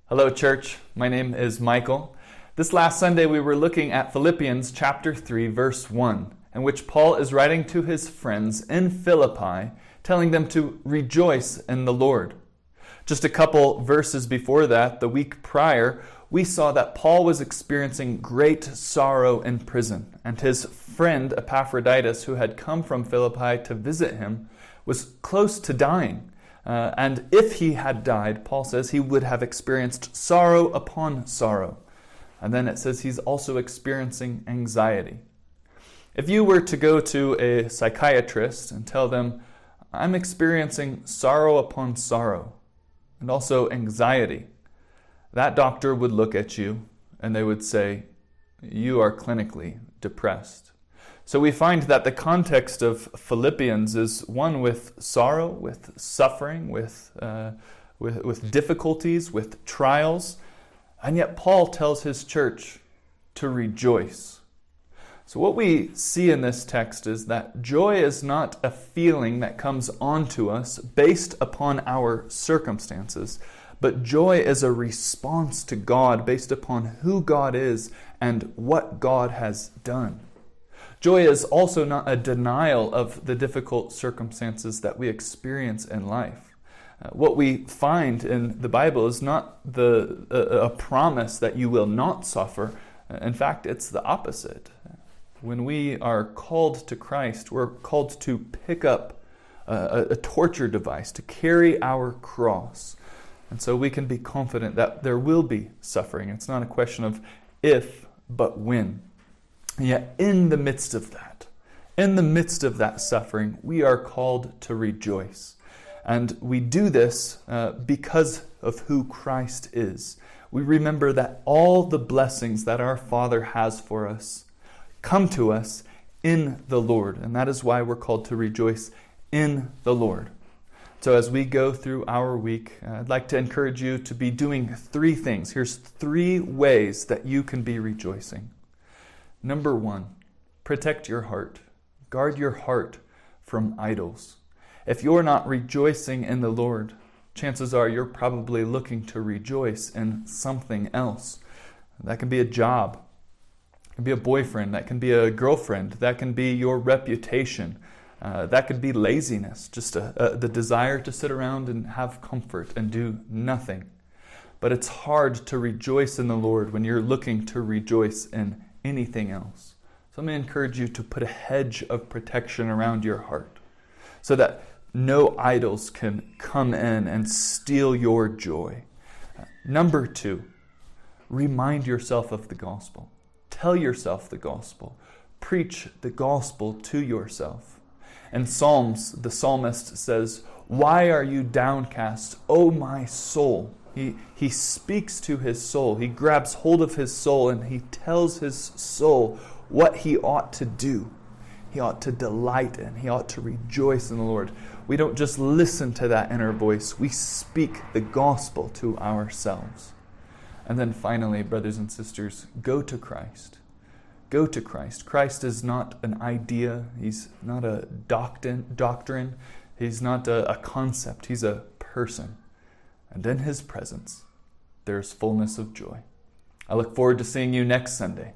Hello, church. My name is Michael. This last Sunday, we were looking at Philippians chapter 3, verse 1, in which Paul is writing to his friends in Philippi, telling them to rejoice in the Lord. Just a couple verses before that, the week prior, we saw that Paul was experiencing great sorrow in prison, and his friend Epaphroditus, who had come from Philippi to visit him, was close to dying. And if he had died, Paul says, he would have experienced sorrow upon sorrow. And then it says he's also experiencing anxiety. If you were to go to a psychiatrist and tell them, I'm experiencing sorrow upon sorrow, and also anxiety, that doctor would look at you and they would say, you are clinically depressed. So we find that the context of Philippians is one with sorrow, with suffering, with difficulties, with trials. And yet Paul tells his church to rejoice. So what we see in this text is that joy is not a feeling that comes onto us based upon our circumstances, but joy is a response to God based upon who God is and what God has done. Joy is also not a denial of the difficult circumstances that we experience in life. What we find in the Bible is not a promise that you will not suffer. In fact, it's the opposite. When we are called to Christ, we're called to pick up a torture device, to carry our cross. And so we can be confident that there will be suffering. It's not a question of if, but when. And yet in the midst of that suffering, we are called to rejoice. And we do this because of who Christ is. We remember that all the blessings that our Father has for us come to us in the Lord. And that is why we're called to rejoice in the Lord. So as we go through our week, I'd like to encourage you to be doing three things. Here's three ways that you can be rejoicing. Number one, protect your heart. Guard your heart from idols. If you're not rejoicing in the Lord, chances are you're probably looking to rejoice in something else. That can be a job. It can be a boyfriend. That can be a girlfriend. That can be your reputation. That could be laziness, just the desire to sit around and have comfort and do nothing. But it's hard to rejoice in the Lord when you're looking to rejoice in anything else. So I'm going to encourage you to put a hedge of protection around your heart so that no idols can come in and steal your joy. Number two, remind yourself of the gospel. Tell yourself the gospel. Preach the gospel to yourself. In Psalms, the psalmist says, "Why are you downcast, O my soul?" He speaks to his soul. He grabs hold of his soul and he tells his soul what he ought to do. He ought to delight in. He ought to rejoice in the Lord. We don't just listen to that inner voice. We speak the gospel to ourselves. And then finally, brothers and sisters, go to Christ. Go to Christ. Christ is not an idea. He's not a doctrine. He's not a concept. He's a person. And in His presence, there's fullness of joy. I look forward to seeing you next Sunday.